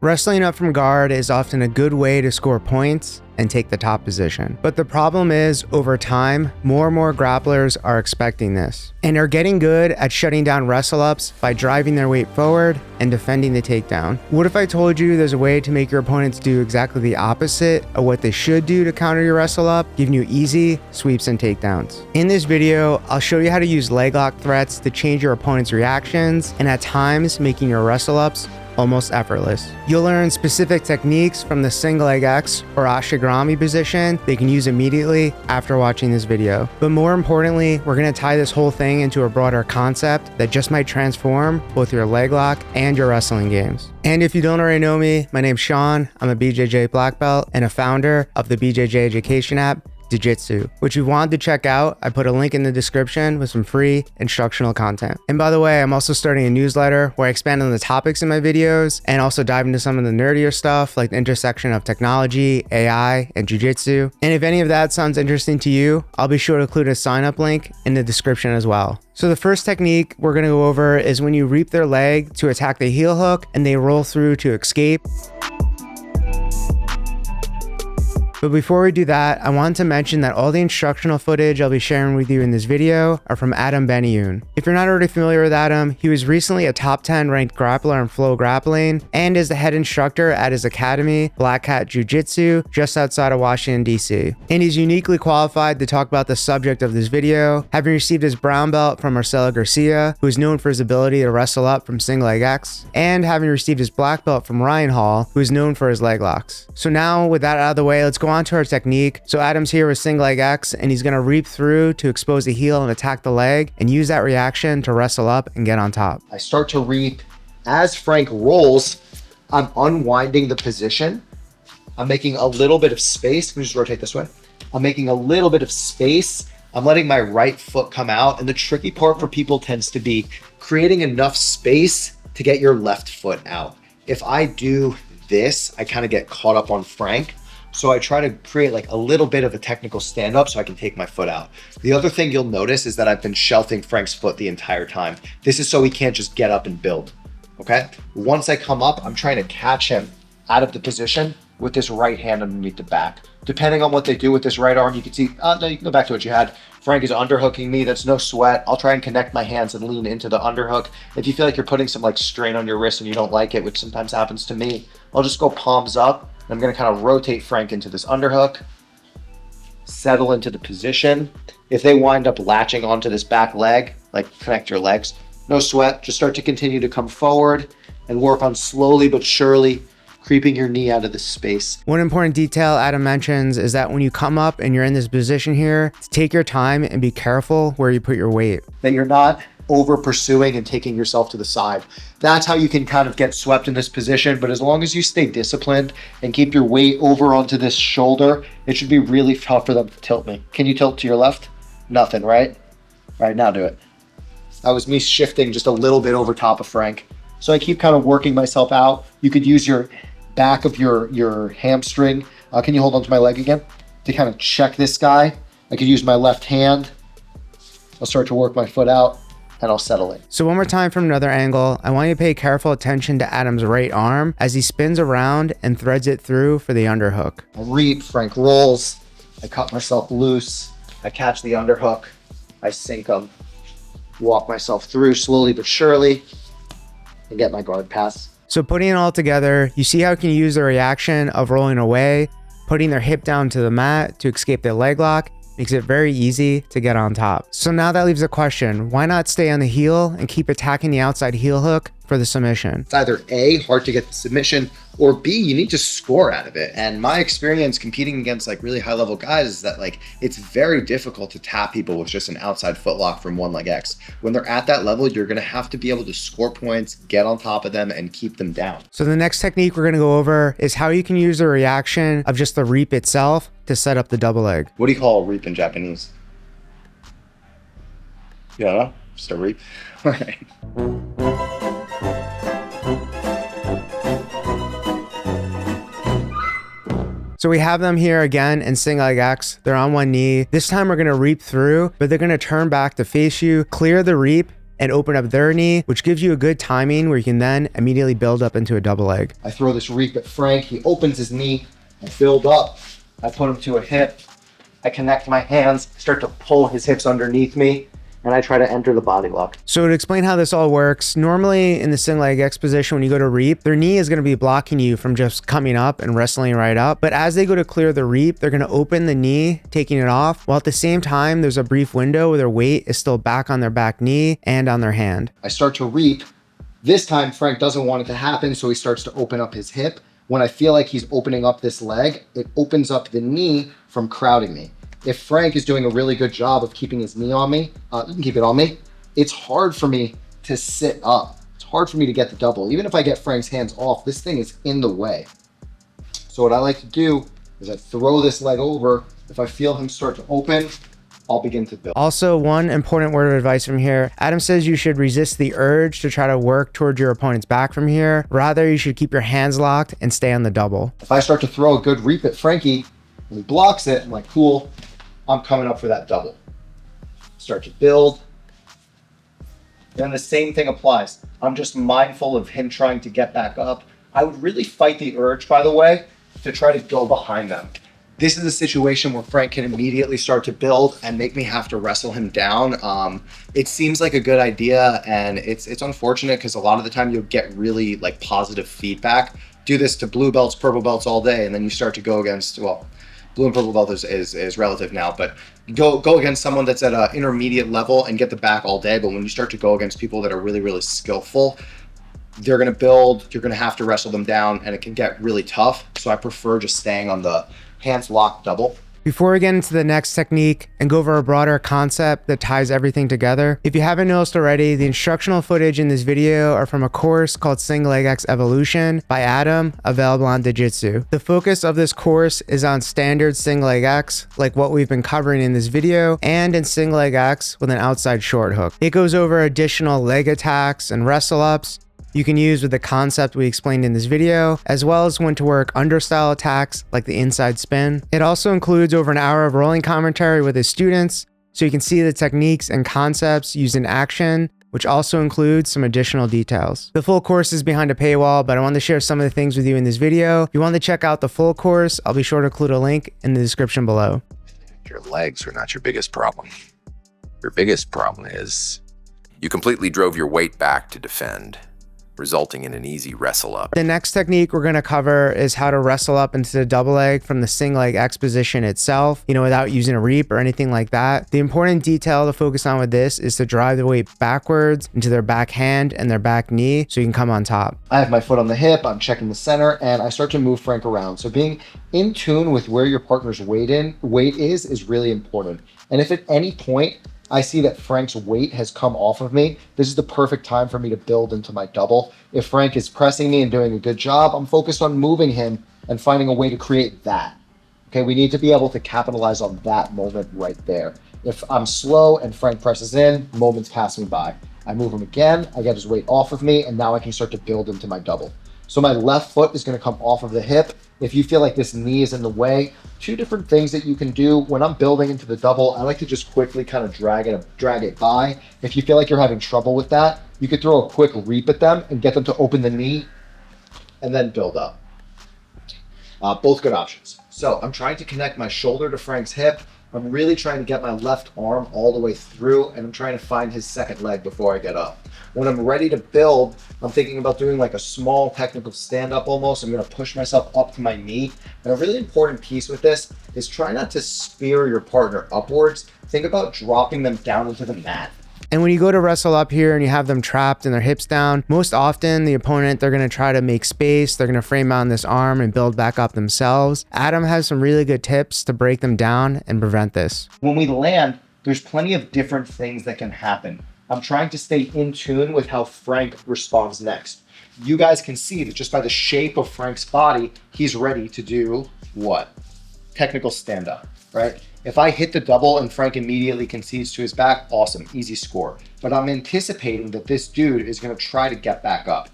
Wrestling up from guard is often a good way to score points and take the top position. But the problem is, over time, more and more grapplers are expecting this and are getting good at shutting down wrestle-ups by driving their weight forward and defending the takedown. What if I told you there's a way to make your opponents do exactly the opposite of what they should do to counter your wrestle-up, giving you easy sweeps and takedowns? In this video, I'll show you how to use leg lock threats to change your opponent's reactions and at times making your wrestle-ups almost effortless. You'll learn specific techniques from the single leg X or Ashi Garami position they can use immediately after watching this video. But more importantly, we're going to tie this whole thing into a broader concept that just might transform both your leg lock and your wrestling games. And if you don't already know me, my name's Sean. I'm a BJJ black belt and a founder of the BJJ education app, Digitsu, which you wanted to check out. I put a link in the description with some free instructional content. And by the way, I'm also starting a newsletter where I expand on the topics in my videos and also dive into some of the nerdier stuff like the intersection of technology, AI, and jiu-jitsu. And if any of that sounds interesting to you, I'll be sure to include a sign-up link in the description as well. So the first technique we're going to go over is when you reap their leg to attack the heel hook and they roll through to escape. But before we do that, I wanted to mention that all the instructional footage I'll be sharing with you in this video are from Adam Benayoun. If you're not already familiar with Adam, he was recently a top 10 ranked grappler in Flow Grappling and is the head instructor at his academy, Black Hat Jiu-Jitsu, just outside of Washington, D.C. And he's uniquely qualified to talk about the subject of this video, having received his brown belt from Marcelo Garcia, who is known for his ability to wrestle up from single leg X, and having received his black belt from Ryan Hall, who is known for his leg locks. So now with that out of the way, let's go on to our technique. So Adam's here with single leg X and he's going to reap through to expose the heel and attack the leg and use that reaction to wrestle up and get on top. I start to reap. As Frank rolls, I'm unwinding the position. I'm making a little bit of space. Let me just rotate this way. I'm making a little bit of space. I'm letting my right foot come out. And the tricky part for people tends to be creating enough space to get your left foot out. If I do this, I kind of get caught up on Frank. So I try to create like a little bit of a technical stand up so I can take my foot out. The other thing you'll notice is that I've been shelving Frank's foot the entire time. This is so he can't just get up and build, okay? Once I come up, I'm trying to catch him out of the position with this right hand underneath the back. Depending on what they do with this right arm, you can see, no, you can go back to what you had. Frank is underhooking me, that's no sweat. I'll try and connect my hands and lean into the underhook. If you feel like you're putting some like strain on your wrist and you don't like it, which sometimes happens to me, I'll just go palms up. I'm going to kind of rotate Frank into this underhook, settle into the position. If they wind up latching onto this back leg, like connect your legs, no sweat, just start to continue to come forward and work on slowly but surely creeping your knee out of this space. One important detail Adam mentions is that when you come up and you're in this position here, take your time and be careful where you put your weight. That you're not over pursuing and taking yourself to the side. That's how you can kind of get swept in this position. But as long as you stay disciplined and keep your weight over onto this shoulder, it should be really tough for them to tilt me. Can you tilt to your left? Nothing, right? All right, now do it. That was me shifting just a little bit over top of Frank. So I keep kind of working myself out. You could use your back of your hamstring. Can you hold onto my leg again? To kind of check this guy. I could use my left hand. I'll start to work my foot out and I'll settle it. So one more time from another angle, I want you to pay careful attention to Adam's right arm as he spins around and threads it through for the underhook. I reap, Frank rolls, I cut myself loose, I catch the underhook, I sink him, walk myself through slowly but surely, and get my guard pass. So putting it all together, you see how you can use the reaction of rolling away, putting their hip down to the mat to escape their leg lock, makes it very easy to get on top. So now that leaves a question, why not stay on the heel and keep attacking the outside heel hook for the submission? It's either A, hard to get the submission, or B, you need to score out of it. And my experience competing against like really high level guys is that like, it's very difficult to tap people with just an outside foot lock from one leg X. When they're at that level, you're gonna have to be able to score points, get on top of them and keep them down. So the next technique we're gonna go over is how you can use the reaction of just the reap itself to set up the double leg. What do you call a reap in Japanese? You don't know? Just a reap? All right. So we have them here again in single leg X. They're on one knee. This time we're gonna reap through, but they're gonna turn back to face you, clear the reap, and open up their knee, which gives you a good timing where you can then immediately build up into a double leg. I throw this reap at Frank. He opens his knee. I build up. I put him to a hip. I connect my hands, start to pull his hips underneath me, and I try to enter the body lock. So to explain how this all works, normally in the single leg X position, when you go to reap, their knee is going to be blocking you from just coming up and wrestling right up. But as they go to clear the reap, they're going to open the knee, taking it off, while at the same time, there's a brief window where their weight is still back on their back knee and on their hand. I start to reap. This time, Frank doesn't want it to happen, so he starts to open up his hip. When I feel like he's opening up this leg, it opens up the knee from crowding me. If Frank is doing a really good job of keeping his knee on me, you can keep it on me, it's hard for me to sit up. It's hard for me to get the double. Even if I get Frank's hands off, this thing is in the way. So what I like to do is I throw this leg over. If I feel him start to open, I'll begin to build. Also, one important word of advice from here. Adam says you should resist the urge to try to work towards your opponent's back from here. Rather, you should keep your hands locked and stay on the double. If I start to throw a good reap at Frankie and he blocks it, I'm like, cool, I'm coming up for that double. Start to build. Then the same thing applies. I'm just mindful of him trying to get back up. I would really fight the urge, by the way, to try to go behind them. This is a situation where Frank can immediately start to build and make me have to wrestle him down. It seems like a good idea, and it's unfortunate because a lot of the time you'll get really like positive feedback. Do this to blue belts, purple belts all day, and then you start to go against, well, blue and purple belt is relative now, but go against someone that's at an intermediate level and get the back all day. But when you start to go against people that are really, really skillful, they're going to build, you're going to have to wrestle them down, and it can get really tough. So I prefer just staying on the hands locked double. Before we get into the next technique and go over a broader concept that ties everything together, if you haven't noticed already, the instructional footage in this video are from a course called SLX Evolution by Adam, available on Digitsu. The focus of this course is on standard single leg X, like what we've been covering in this video, and in single leg X with an outside short hook. It goes over additional leg attacks and wrestle ups you can use with the concept we explained in this video, as well as when to work understyle attacks like the inside spin. It also includes over an hour of rolling commentary with his students, so you can see the techniques and concepts used in action, which also includes some additional details. The full course is behind a paywall, but I wanted to share some of the things with you in this video. If you want to check out the full course, I'll be sure to include a link in the description below. Your legs are not your biggest problem. Your biggest problem is you completely drove your weight back to defend, resulting in an easy wrestle up. The next technique we're going to cover is how to wrestle up into the double leg from the single leg X position itself, without using a reap or anything like that. The important detail to focus on with this is to drive the weight backwards into their back hand and their back knee so you can come on top. I have my foot on the hip, I'm checking the center, and I start to move Frank around. So being in tune with where your partner's weight is really important. And if at any point I see that Frank's weight has come off of me, this is the perfect time for me to build into my double. If Frank is pressing me and doing a good job, I'm focused on moving him and finding a way to create that. Okay, we need to be able to capitalize on that moment right there. If I'm slow and Frank presses in, moments pass me by. I move him again, I get his weight off of me, and now I can start to build into my double. So my left foot is going to come off of the hip. If you feel like this knee is in the way, two different things that you can do. When I'm building into the double, I like to just quickly kind of drag it by. If you feel like you're having trouble with that, you could throw a quick reap at them and get them to open the knee and then build up. Both good options. So I'm trying to connect my shoulder to Frank's hip. I'm really trying to get my left arm all the way through, and I'm trying to find his second leg before I get up. When I'm ready to build, I'm thinking about doing like a small technical stand-up almost. I'm going to push myself up to my knee. And a really important piece with this is try not to spear your partner upwards. Think about dropping them down into the mat. And when you go to wrestle up here and you have them trapped and their hips down, most often the opponent, they're going to try to make space. They're going to frame out this arm and build back up themselves. Adam has some really good tips to break them down and prevent this. When we land, there's plenty of different things that can happen. I'm trying to stay in tune with how Frank responds next. You guys can see that just by the shape of Frank's body, he's ready to do what? Technical stand-up, right? If I hit the double and Frank immediately concedes to his back, awesome, easy score. But I'm anticipating that this dude is going to try to get back up.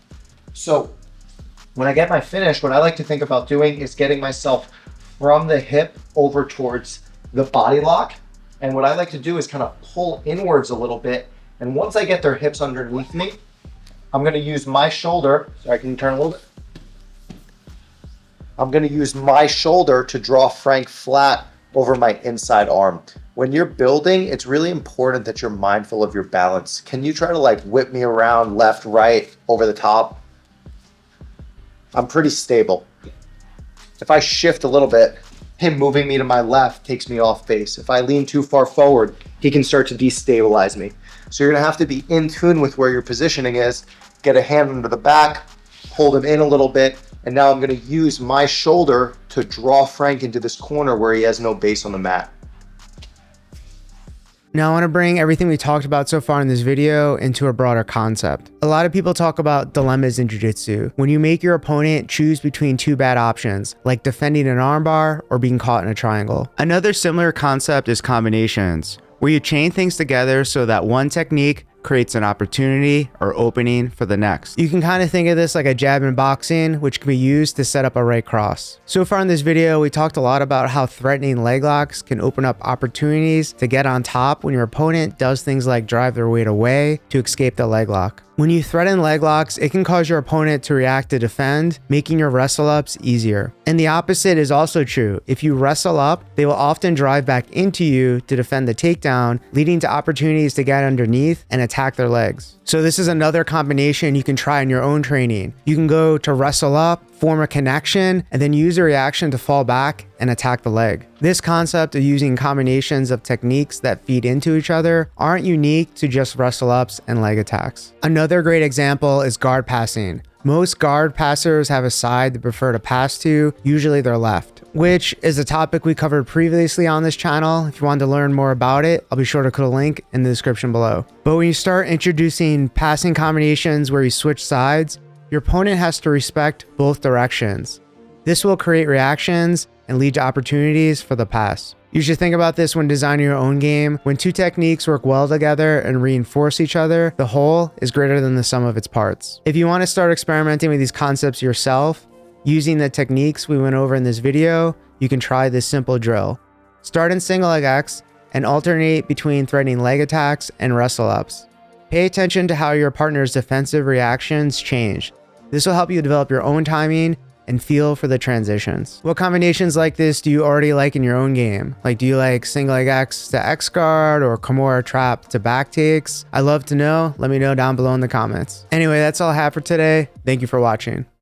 So when I get my finish, what I like to think about doing is getting myself from the hip over towards the body lock. And what I like to do is kind of pull inwards a little bit And once I get their hips underneath me, I'm gonna use my shoulder. Sorry, can you turn a little bit? I'm gonna use my shoulder to draw Frank flat over my inside arm. When you're building, it's really important that you're mindful of your balance. Can you try to like whip me around left, right, over the top? I'm pretty stable. If I shift a little bit, him moving me to my left takes me off base. If I lean too far forward, he can start to destabilize me. So you're gonna have to be in tune with where your positioning is, get a hand under the back, hold him in a little bit, and now I'm gonna use my shoulder to draw Frank into this corner where he has no base on the mat. Now I want to bring everything we talked about so far in this video into a broader concept. A lot of people talk about dilemmas in jiu-jitsu. When you make your opponent choose between two bad options, like defending an armbar or being caught in a triangle. Another similar concept is combinations, where you chain things together so that one technique creates an opportunity or opening for the next. You can kind of think of this like a jab in boxing, which can be used to set up a right cross. So far in this video, we talked a lot about how threatening leg locks can open up opportunities to get on top when your opponent does things like drive their weight away to escape the leg lock. When you threaten leg locks, it can cause your opponent to react to defend, making your wrestle-ups easier. And the opposite is also true. If you wrestle up, they will often drive back into you to defend the takedown, leading to opportunities to get underneath and attack their legs. So this is another combination you can try in your own training. You can go to wrestle up, form a connection, and then use a reaction to fall back and attack the leg. This concept of using combinations of techniques that feed into each other aren't unique to just wrestle ups and leg attacks. Another great example is guard passing. Most guard passers have a side they prefer to pass to, usually their left, which is a topic we covered previously on this channel. If you want to learn more about it, I'll be sure to put a link in the description below. But when you start introducing passing combinations where you switch sides, your opponent has to respect both directions. This will create reactions and lead to opportunities for the pass. You should think about this when designing your own game. When two techniques work well together and reinforce each other, the whole is greater than the sum of its parts. If you want to start experimenting with these concepts yourself, using the techniques we went over in this video, you can try this simple drill. Start in single leg X and alternate between threatening leg attacks and wrestle ups. Pay attention to how your partner's defensive reactions change. This will help you develop your own timing and feel for the transitions. What combinations like this do you already like in your own game? Like, do you like single leg X to X guard or Kimura trap to back takes? I'd love to know. Let me know down below in the comments. Anyway, that's all I have for today. Thank you for watching.